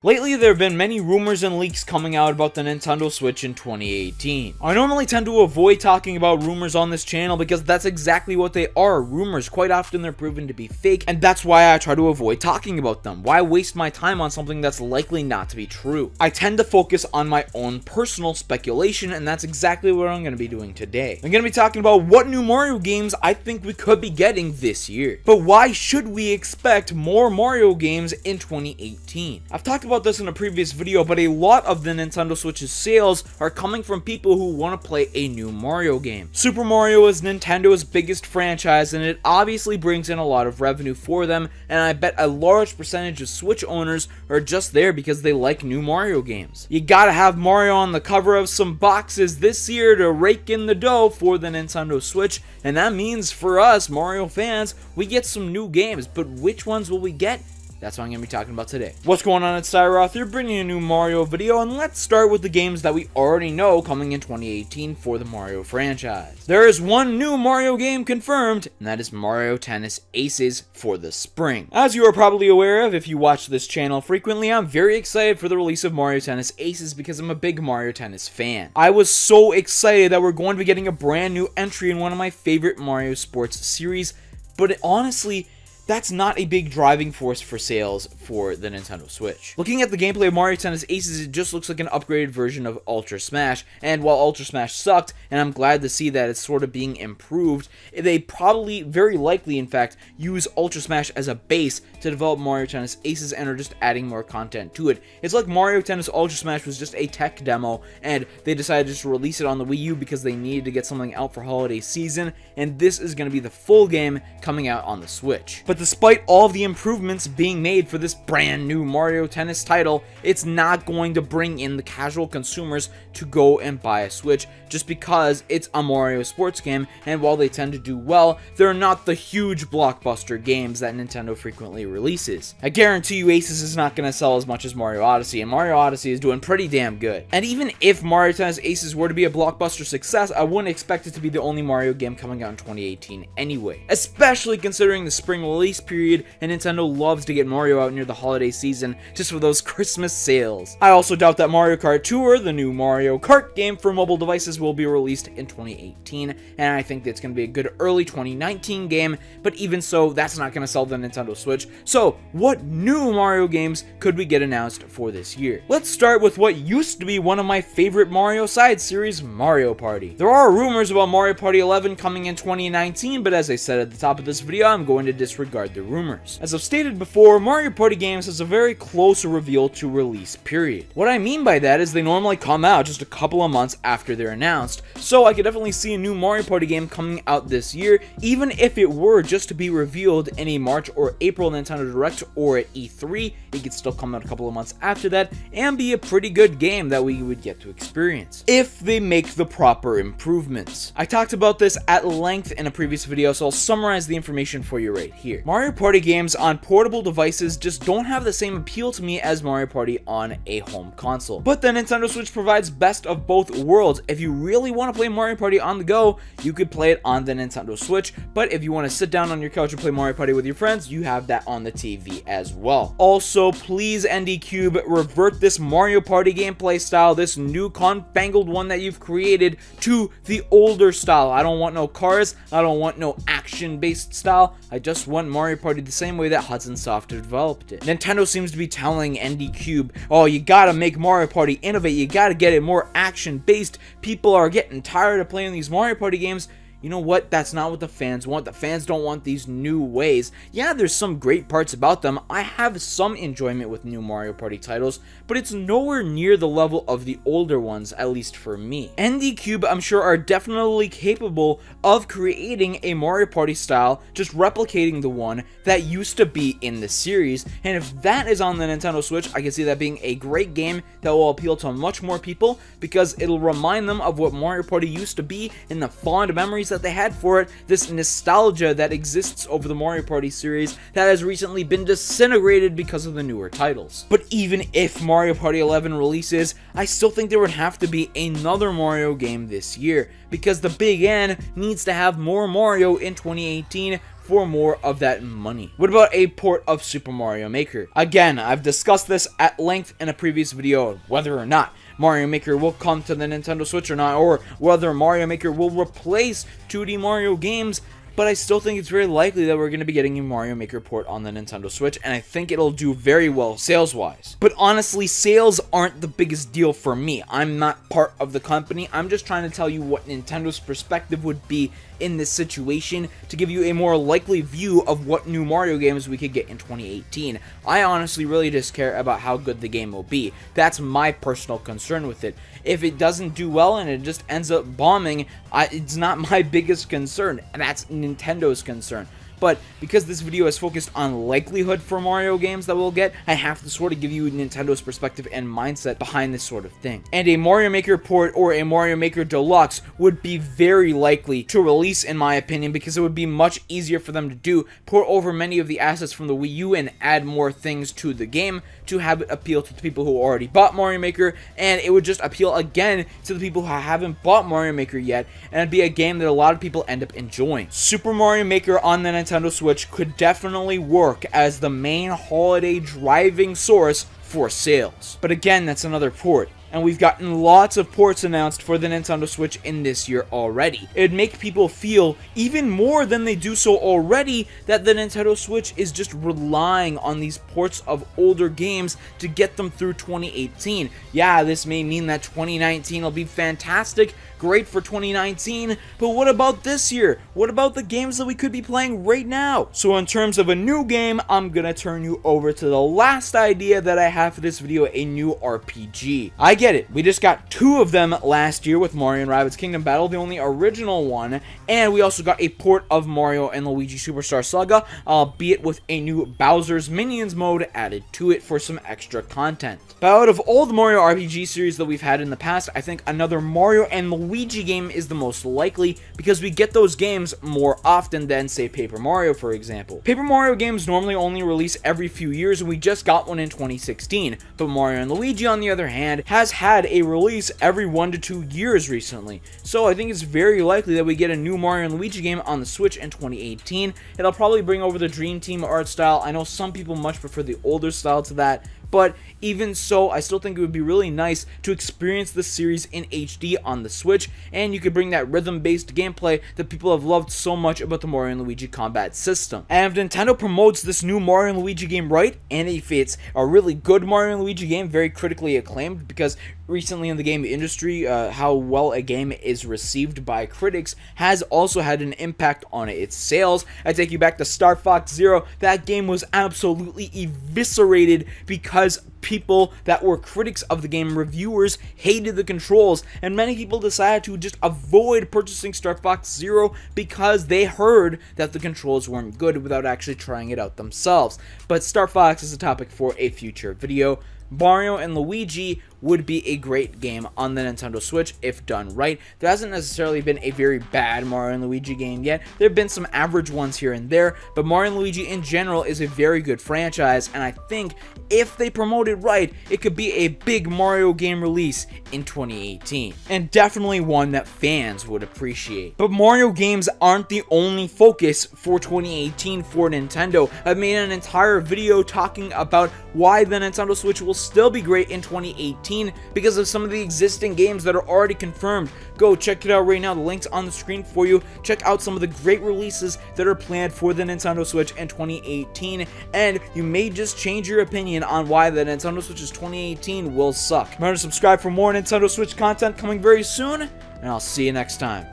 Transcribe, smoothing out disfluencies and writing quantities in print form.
Lately, there have been many rumors and leaks coming out about the Nintendo Switch in 2018. I normally tend to avoid talking about rumors on this channel because that's exactly what they are, rumors. Quite often they're proven to be fake, and that's why I try to avoid talking about them. Why waste my time on something that's likely not to be true? I tend to focus on my own personal speculation, and that's exactly what I'm going to be doing today. I'm going to be talking about what new Mario games I think we could be getting this year. But why should we expect more Mario games in 2018? I've talked about this in a previous video, but a lot of the Nintendo Switch's sales are coming from people who want to play a new Mario game. Super Mario is Nintendo's biggest franchise, and it obviously brings in a lot of revenue for them, and I bet a large percentage of Switch owners are just there because they like new Mario games. You gotta have Mario on the cover of some boxes this year to rake in the dough for the Nintendo Switch, and that means for us Mario fans, we get some new games, but which ones will we get? That's what I'm going to be talking about today. What's going on, it's Cyroth here, bringing you a new Mario video, and let's start with the games that we already know coming in 2018 for the Mario franchise. There is one new Mario game confirmed, and that is Mario Tennis Aces for the spring. As you are probably aware of if you watch this channel frequently, I'm very excited for the release of Mario Tennis Aces because I'm a big Mario Tennis fan. I was so excited that we're going to be getting a brand new entry in one of my favorite Mario sports series, but honestly, that's not a big driving force for sales for the Nintendo Switch. Looking at the gameplay of Mario Tennis Aces, it just looks like an upgraded version of Ultra Smash, and while Ultra Smash sucked, and I'm glad to see that it's sort of being improved, they probably, very likely in fact, use Ultra Smash as a base to develop Mario Tennis Aces and are just adding more content to it. It's like Mario Tennis Ultra Smash was just a tech demo, and they decided just to release it on the Wii U because they needed to get something out for holiday season, and this is going to be the full game coming out on the Switch. But despite all of the improvements being made for this brand new Mario Tennis title, it's not going to bring in the casual consumers to go and buy a Switch just because it's a Mario sports game, and while they tend to do well, they're not the huge blockbuster games that Nintendo frequently releases. I guarantee you Aces is not going to sell as much as Mario Odyssey, and Mario Odyssey is doing pretty damn good. And even if Mario Tennis Aces were to be a blockbuster success, I wouldn't expect it to be the only Mario game coming out in 2018 anyway, especially considering the spring release period, and Nintendo loves to get Mario out near the holiday season just for those Christmas sales. I also doubt that Mario Kart Tour, the new Mario Kart game for mobile devices, will be released in 2018, and I think it's going to be a good early 2019 game, but even so, that's not going to sell the Nintendo Switch. So, what new Mario games could we get announced for this year? Let's start with what used to be one of my favorite Mario side series, Mario Party. There are rumors about Mario Party 11 coming in 2019, but as I said at the top of this video, I'm going to disregard the rumors. As I've stated before, Mario Party games has a very close reveal to release period. What I mean by that is they normally come out just a couple of months after they're announced, so I could definitely see a new Mario Party game coming out this year, even if it were just to be revealed in a March or April Nintendo Direct or at E3, it could still come out a couple of months after that and be a pretty good game that we would get to experience, if they make the proper improvements. I talked about this at length in a previous video, so I'll summarize the information for you right here. Mario Party games on portable devices just don't have the same appeal to me as Mario Party on a home console. But the Nintendo Switch provides best of both worlds. If you really want to play Mario Party on the go, you could play it on the Nintendo Switch, but if you want to sit down on your couch and play Mario Party with your friends, you have that on the TV as well. Also, please ND Cube, revert this Mario Party gameplay style, this new confangled one that you've created, to the older style. I don't want no cars, I don't want no action-based style, I just want Mario Party the same way that Hudson Soft developed it. Nintendo seems to be telling ND Cube, oh, you gotta make Mario Party innovate, you gotta get it more action-based, people are getting tired of playing these Mario Party games. You know what? That's not what the fans want. The fans don't want these new ways. Yeah, there's some great parts about them. I have some enjoyment with new Mario Party titles, but it's nowhere near the level of the older ones, at least for me. ND Cube, I'm sure, are definitely capable of creating a Mario Party style, just replicating the one that used to be in the series, and if that is on the Nintendo Switch, I can see that being a great game that will appeal to much more people, because it'll remind them of what Mario Party used to be and the fond memories that they had for it, this nostalgia that exists over the Mario Party series that has recently been disintegrated because of the newer titles. But even if Mario Party 11 releases, I still think there would have to be another Mario game this year, because the Big N needs to have more Mario in 2018 for more of that money. What about a port of Super Mario Maker? Again, I've discussed this at length in a previous video, whether or not Mario Maker will come to the Nintendo Switch or not, or whether Mario Maker will replace 2D Mario games. But I still think it's very likely that we're going to be getting a Mario Maker port on the Nintendo Switch, and I think it'll do very well sales-wise. But honestly, sales aren't the biggest deal for me. I'm not part of the company. I'm just trying to tell you what Nintendo's perspective would be in this situation to give you a more likely view of what new Mario games we could get in 2018. I honestly really just care about how good the game will be. That's my personal concern with it. If it doesn't do well and it just ends up bombing, it's not my biggest concern. That's Nintendo's concern. But because this video is focused on likelihood for Mario games that we'll get, I have to sort of give you Nintendo's perspective and mindset behind this sort of thing. And a Mario Maker port or a Mario Maker Deluxe would be very likely to release, in my opinion, because it would be much easier for them to do, port over many of the assets from the Wii U and add more things to the game to have it appeal to the people who already bought Mario Maker, and it would just appeal again to the people who haven't bought Mario Maker yet, and it'd be a game that a lot of people end up enjoying. Super Mario Maker on the Nintendo Switch could definitely work as the main holiday driving source for sales. But again, that's another port. And we've gotten lots of ports announced for the Nintendo Switch in this year already. It'd make people feel, even more than they do so already, that the Nintendo Switch is just relying on these ports of older games to get them through 2018. Yeah, this may mean that 2019 will be fantastic, great for 2019, but what about this year? What about the games that we could be playing right now? So in terms of a new game, I'm gonna turn you over to the last idea that I have for this video, a new RPG. I get it, we just got 2 of them last year with Mario and Rabbids Kingdom Battle, the only original one, and we also got a port of Mario and Luigi Superstar Saga, albeit with a new Bowser's Minions mode added to it for some extra content. But out of all the Mario RPG series that we've had in the past, I think another Mario and Luigi game is the most likely, because we get those games more often than, say, Paper Mario, for example. Paper Mario games normally only release every few years, and we just got one in 2016, but Mario and Luigi, on the other hand, has had a release every 1 to 2 years recently. So I think it's very likely that we get a new Mario and Luigi game on the Switch in 2018. It'll probably bring over the Dream Team art style. I know some people much prefer the older style to that, but even so, I still think it would be really nice to experience this series in HD on the Switch, and you could bring that rhythm-based gameplay that people have loved so much about the Mario & Luigi combat system. And if Nintendo promotes this new Mario & Luigi game right, and if it's a really good Mario & Luigi game, very critically acclaimed, because recently in the game industry, how well a game is received by critics has also had an impact on its sales. I take you back to Star Fox Zero. That game was absolutely eviscerated because people that were critics of the game, reviewers, hated the controls, and many people decided to just avoid purchasing Star Fox Zero because they heard that the controls weren't good without actually trying it out themselves. But Star Fox is a topic for a future video. Mario and Luigi would be a great game on the Nintendo Switch if done right. There hasn't necessarily been a very bad Mario and Luigi game yet. There have been some average ones here and there, but Mario and Luigi in general is a very good franchise, and I think if they promote it right, it could be a big Mario game release in 2018, and definitely one that fans would appreciate. But Mario games aren't the only focus for 2018 for Nintendo. I've made an entire video talking about why the Nintendo Switch will still be great in 2018 because of some of the existing games that are already confirmed. Go check it out right now. The link's on the screen for you. Check out some of the great releases that are planned for the Nintendo Switch in 2018, and you may just change your opinion on why the Nintendo Switch's 2018 will suck. Remember to subscribe for more Nintendo Switch content coming very soon, and I'll see you next time.